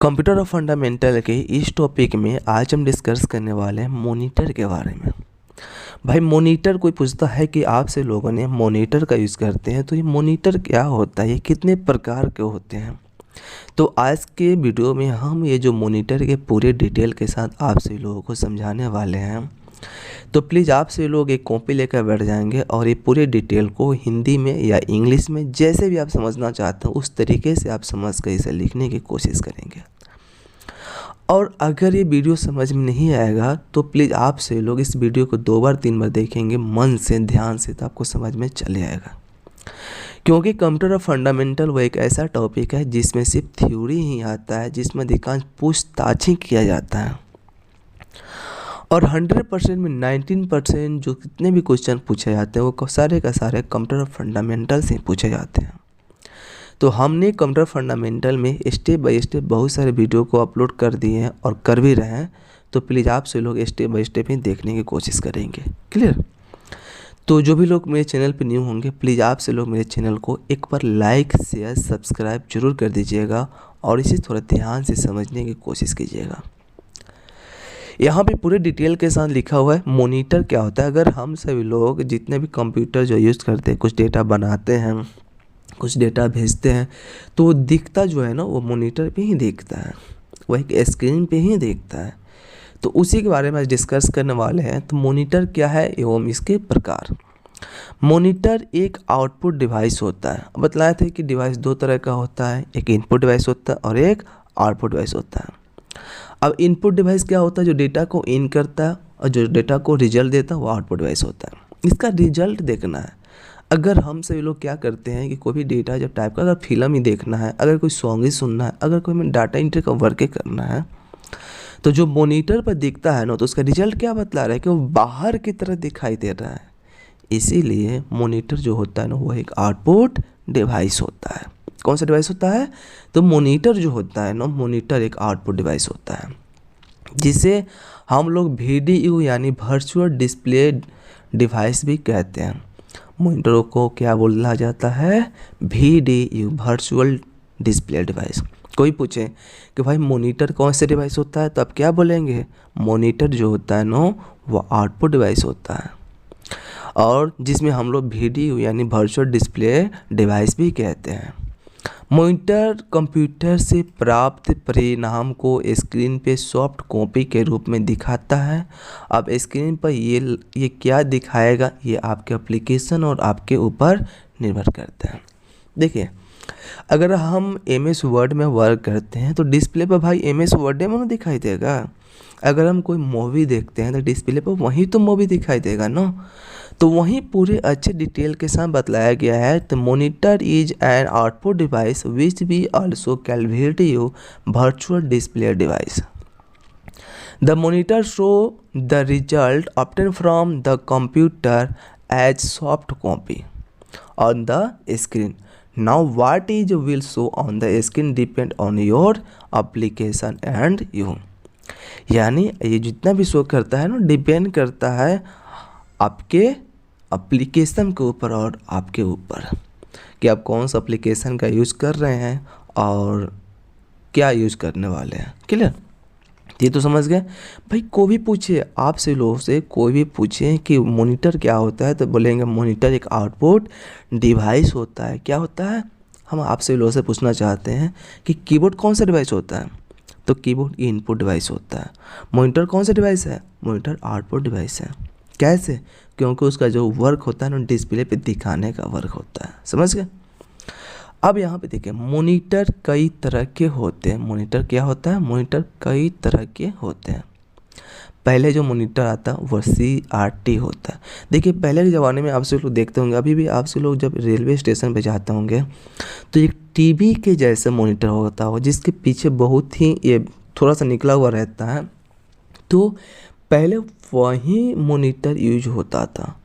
Computer और fundamental के इस टॉपिक में आज हम डिस्कस करने वाले हैं मॉनिटर के बारे में। भाई मॉनिटर कोई पूछता है कि आपसे लोगों ने मॉनिटर का यूज़ करते हैं, तो ये मॉनिटर क्या होता है, ये कितने प्रकार के होते हैं। तो आज के वीडियो में हम ये जो मॉनिटर के पूरे डिटेल के साथ आपसे लोगों को समझाने वाले हैं। तो प्लीज़ आपसे लोग एक कॉपी लेकर बैठ जाएंगे और ये पूरे डिटेल को हिंदी में या इंग्लिश में जैसे भी आप समझना चाहते हो उस तरीके से आप समझ कर इसे लिखने की कोशिश करेंगे। और अगर ये वीडियो समझ में नहीं आएगा तो प्लीज़ आपसे लोग इस वीडियो को 2 बार 3 बार देखेंगे मन से, ध्यान से, तो आपको समझ में चले आएगा। क्योंकि कंप्यूटर और फंडामेंटल वो एक ऐसा टॉपिक है जिसमें सिर्फ थ्योरी ही आता है, जिसमें अधिकांश पूछताछ ही किया जाता है। और 100% में 19% जो कितने भी क्वेश्चन पूछे जाते हैं वो सारे का सारे कंप्यूटर और फंडामेंटल से पूछे जाते हैं। तो हमने कंप्यूटर फंडामेंटल में स्टेप बाय स्टेप बहुत सारे वीडियो को अपलोड कर दिए हैं और कर भी रहे हैं। तो प्लीज़ आपसे लोग स्टेप बाय स्टेप ही देखने की कोशिश करेंगे। क्लियर? तो जो भी लोग मेरे चैनल पे न्यू होंगे प्लीज़ आपसे लोग मेरे चैनल को एक बार लाइक शेयर सब्सक्राइब जरूर कर दीजिएगा और इसे थोड़ा ध्यान से समझने की कोशिश कीजिएगा। यहाँ पे पूरे डिटेल के साथ लिखा हुआ है मॉनिटर क्या होता है। अगर हम सभी लोग जितने भी कंप्यूटर जो यूज़ करते हैं, कुछ डेटा बनाते हैं, कुछ डेटा भेजते हैं, तो वो दिखता जो है ना वो मॉनिटर पे ही दिखता है, वो एक स्क्रीन पे ही दिखता है। तो उसी के बारे में आज डिस्कस करने वाले हैं। तो मॉनिटर क्या है एवं इसके प्रकार। मॉनिटर एक आउटपुट डिवाइस होता है। बतलाए थे कि डिवाइस 2 तरह का होता है, एक इनपुट डिवाइस होता है और एक आउटपुट डिवाइस होता है। अब इनपुट डिवाइस क्या होता है, जो डेटा को इन करता है, और जो डेटा को रिजल्ट देता है वो आउटपुट डिवाइस होता है। इसका रिजल्ट देखना है। अगर हम सभी लोग क्या करते हैं कि कोई भी डेटा जब टाइप का, अगर फिल्म ही देखना है, अगर कोई सॉन्ग ही सुनना है, अगर कोई हमें डाटा एंट्री का वर्क ही करना है, तो जो मॉनिटर पर दिखता है ना, तो उसका रिजल्ट क्या बतला रहा है कि वो बाहर की तरह दिखाई दे रहा है। इसीलिए मॉनिटर जो होता है ना वो एक आउटपुट डिवाइस होता है। कौन सा डिवाइस होता है? तो मॉनिटर जो होता है ना, मॉनिटर एक आउटपुट डिवाइस होता है, जिसे हम लोग VDU यानी वर्चुअल डिस्प्ले डिवाइस भी कहते हैं। मॉनिटरों को क्या बोला जाता है? VDU virtual display device. कोई पूछे कि भाई मॉनिटर कौन से डिवाइस होता है, तो आप क्या बोलेंगे? मॉनिटर जो होता है ना वो आउटपुट डिवाइस होता है, और जिसमें हम लोग VDU यानी वर्चुअल डिस्प्ले डिवाइस भी कहते हैं। मॉनिटर कंप्यूटर से प्राप्त परिणाम को स्क्रीन पे सॉफ्ट कॉपी के रूप में दिखाता है। अब स्क्रीन पर ये क्या दिखाएगा, ये आपके एप्लीकेशन और आपके ऊपर निर्भर करता है। देखिए, अगर हम MS वर्ड में वर्क करते हैं तो डिस्प्ले पर भाई MS वर्ड में ना दिखाई देगा। अगर हम कोई मूवी देखते हैं तो डिस्प्ले पर वहीं तो मूवी दिखाई देगा ना। तो वहीं पूरे अच्छे डिटेल के साथ बतलाया गया है। तो monitor is an output device which we also call VDU virtual display device. The monitor show the result obtain from the computer as soft copy on the screen. Now what is will show on the screen depend on your application and you. यानी ये जितना भी show करता है ना depend करता है आपके एप्लीकेशन के ऊपर और आपके ऊपर कि आप कौन सा एप्लीकेशन का यूज़ कर रहे हैं और क्या यूज़ करने वाले हैं। क्लियर? ये तो समझ गए भाई। कोई भी पूछे आपसे लोगों से, कोई भी पूछे कि मॉनिटर क्या होता है, तो बोलेंगे मॉनिटर एक आउटपुट डिवाइस होता है। क्या होता है? हम आपसे लोगों से पूछना चाहते हैं कि कीबोर्ड कौन सा डिवाइस होता है, तो कीबोर्ड इनपुट डिवाइस होता है। मॉनिटर कौन सा डिवाइस है? मॉनिटर आउटपुट डिवाइस है। कैसे? क्योंकि उसका जो वर्क होता है ना डिस्प्ले पे दिखाने का वर्क होता है। समझ गए? अब यहाँ पे देखिए, मॉनिटर कई तरह के होते हैं। मॉनिटर क्या होता है? मॉनिटर कई तरह के होते हैं। पहले जो मॉनिटर आता है वो CRT होता है। देखिए, पहले के ज़माने में आपसे लोग देखते होंगे, अभी भी आपसे लोग जब रेलवे स्टेशन पे जाते होंगे तो एक TV के जैसे मॉनिटर होता हो, जिसके पीछे बहुत ही ये थोड़ा सा निकला हुआ रहता है। तो पहले वही मॉनिटर यूज होता था,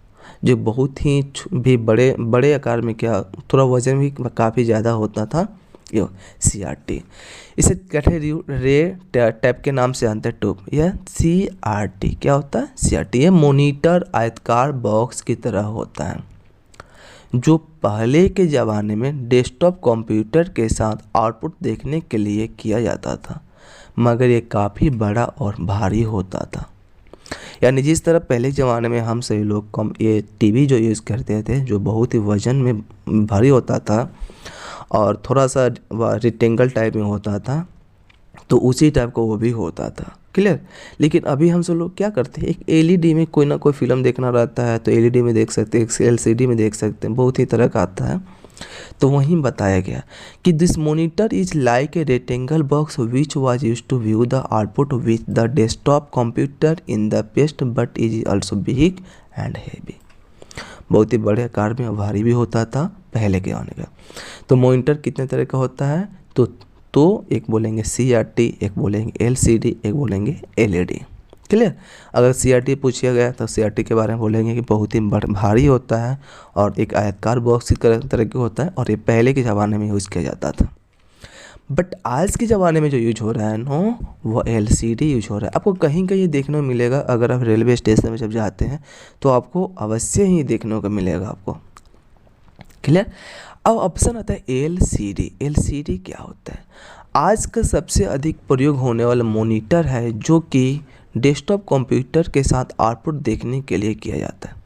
जो बहुत ही भी बड़े आकार में, क्या थोड़ा वजन भी काफ़ी ज़्यादा होता था। यो CRT, इसे कैथोड रे टैप के नाम से जानते हैं, ट्यूब। यह CRT क्या होता है? CRT ये मॉनिटर आयताकार बॉक्स की तरह होता है, जो पहले के ज़माने में डेस्कटॉप कंप्यूटर के साथ आउटपुट देखने के लिए किया जाता था। मगर ये काफ़ी बड़ा और भारी होता था। यानी जिस तरह पहले ज़माने में हम सभी लोग कम ये टीवी जो यूज़ करते थे, जो बहुत ही वज़न में भारी होता था और थोड़ा सा रेक्टेंगल टाइप में होता था, तो उसी टाइप का वो भी होता था। क्लियर। लेकिन अभी हम सब लोग क्या करते हैं, एक एलईडी में कोई ना कोई फिल्म देखना रहता है तो एलईडी में देख सकते हैं, एक एलसीडी में देख सकते हैं, बहुत ही तरह का आता है। तो वहीं बताया गया कि this monitor is like a rectangle box which was used to view the output with the desktop computer in the past but is also big and heavy. बहुत ही बड़े आकार में भारी भी होता था पहले के आने का। तो मॉनिटर कितने तरह का होता है, तो एक बोलेंगे CRT, एक बोलेंगे LCD, एक बोलेंगे LED। क्लियर। अगर CRT पूछा गया तो CRT के बारे में बोलेंगे कि बहुत ही भारी होता है और एक आयताकार बॉक्स की तरह का होता है और ये पहले के ज़माने में यूज़ किया जाता था। बट आज के ज़माने में जो यूज हो रहा है नो, वो LCD यूज हो रहा है। आपको कहीं कहीं देखने को मिलेगा, अगर आप रेलवे स्टेशन में जब जाते हैं तो आपको अवश्य ही देखने को मिलेगा आपको। क्लियर। अब ऑप्शन आता है LCD। LCD क्या होता है? आज का सबसे अधिक प्रयोग होने वाला मॉनिटर है जो कि डेस्कटॉप कंप्यूटर के साथ आउटपुट देखने के लिए किया जाता है।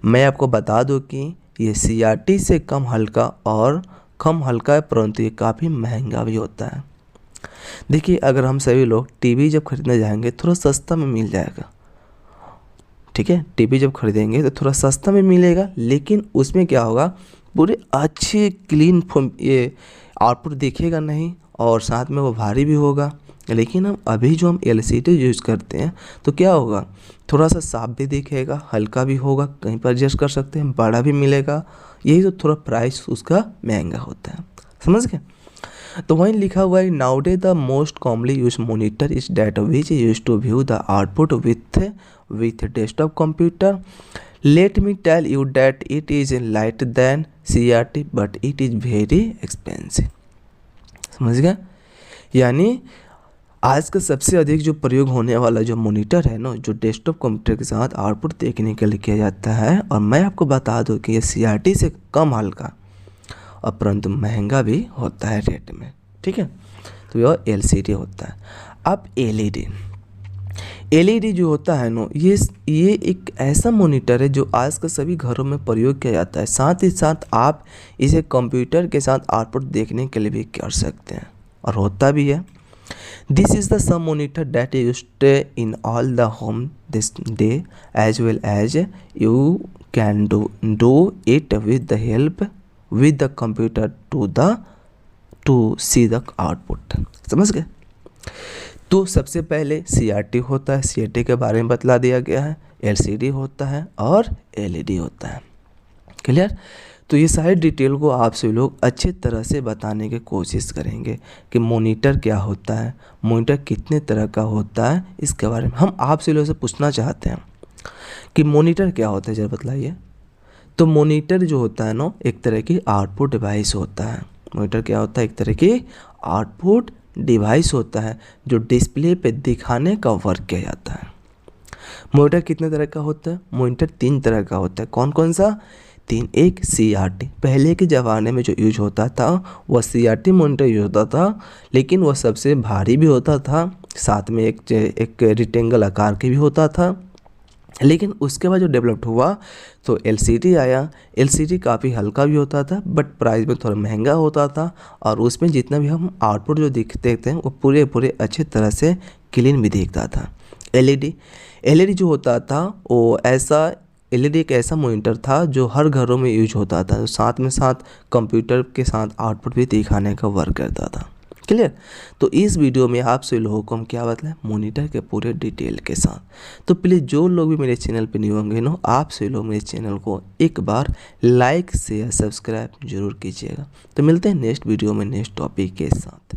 मैं आपको बता दूं कि ये CRT से कम हल्का है, परंतु ये काफ़ी महंगा भी होता है। देखिए, अगर हम सभी लोग टीवी जब खरीदने जाएंगे थोड़ा सस्ता में मिल जाएगा, ठीक है। टीवी जब खरीदेंगे तो थोड़ा सस्ता में मिलेगा, लेकिन उसमें क्या होगा, पूरे अच्छे क्लीन ये आउटपुट दिखेगा नहीं और साथ में वो भारी भी होगा। लेकिन अभी जो हम LCD यूज़ करते हैं तो क्या होगा, थोड़ा सा साफ भी दिखेगा, हल्का भी होगा, कहीं पर एडजस्ट कर सकते हैं, बड़ा भी मिलेगा। यही तो थोड़ा प्राइस उसका महंगा होता है, समझ गए। तो वहीं लिखा हुआ है nowadays the most commonly use monitor is that which use to view the output with desktop computer. Let me tell you that it is light than CRT but it is very expensive. समझ गया। यानी आज का सबसे अधिक जो प्रयोग होने वाला जो मॉनिटर है ना, जो डेस्कटॉप कंप्यूटर के साथ आउटपुट देखने के लिए किया जाता है, और मैं आपको बता दूं कि ये CRT से कम हल्का और परंतु महंगा भी होता है रेट में, ठीक है। तो यह LCD होता है। अब LED जो होता है ना, ये एक ऐसा मॉनिटर है जो आज का सभी घरों में प्रयोग किया जाता है। साथ ही साथ आप इसे कंप्यूटर के साथ आउटपुट देखने के लिए भी कर सकते हैं और होता भी है। This is the some monitor that used in all the home this day as well as you can do it with the help with the computer to see the output. समझ गए। तो सबसे पहले CRT होता है, CRT के बारे में बतला दिया गया है। LCD होता है और LED होता है। क्लियर। तो ये सारी डिटेल को आप सभी लोग अच्छी तरह से बताने की कोशिश करेंगे कि मॉनिटर क्या होता है, मॉनिटर कितने तरह का होता है, इसके बारे में हम आप सभी लोगों से पूछना चाहते हैं कि मॉनिटर क्या होता है, जरा बतलाइए। तो मॉनिटर जो होता है ना, एक तरह की आउटपुट डिवाइस होता है। मॉनिटर क्या होता है? एक तरह की आउटपुट डिवाइस होता है जो डिस्प्ले पे दिखाने का वर्क किया जाता है। मॉनिटर कितने तरह का होता है? मॉनिटर 3 तरह का होता है। कौन कौन सा? 3। एक CRT, पहले के ज़माने में जो यूज होता था वह CRT मॉनिटर यूज होता था, लेकिन वह सबसे भारी भी होता था, साथ में एक रेक्टेंगल आकार के भी होता था। लेकिन उसके बाद जो डेवलप्ड हुआ तो LCD आया। LCD काफ़ी हल्का भी होता था बट प्राइस में थोड़ा महंगा होता था, और उसमें जितना भी हम आउटपुट जो देखते थे वो पूरे अच्छे तरह से क्लीन भी दिखता था। LED जो होता था वो LED एक ऐसा मॉनिटर था जो हर घरों में यूज होता था, साथ में साथ कंप्यूटर के साथ आउटपुट भी दिखाने का वर्क करता था। क्लियर। तो इस वीडियो में आप सभी लोगों को हम क्या बताएं, मॉनिटर के पूरे डिटेल के साथ। तो प्लीज़ जो लोग भी मेरे चैनल पे न्यू होंगे ना, आप सभी लोग मेरे चैनल को एक बार लाइक शेयर सब्सक्राइब जरूर कीजिएगा। तो मिलते हैं नेक्स्ट वीडियो में नेक्स्ट टॉपिक के साथ।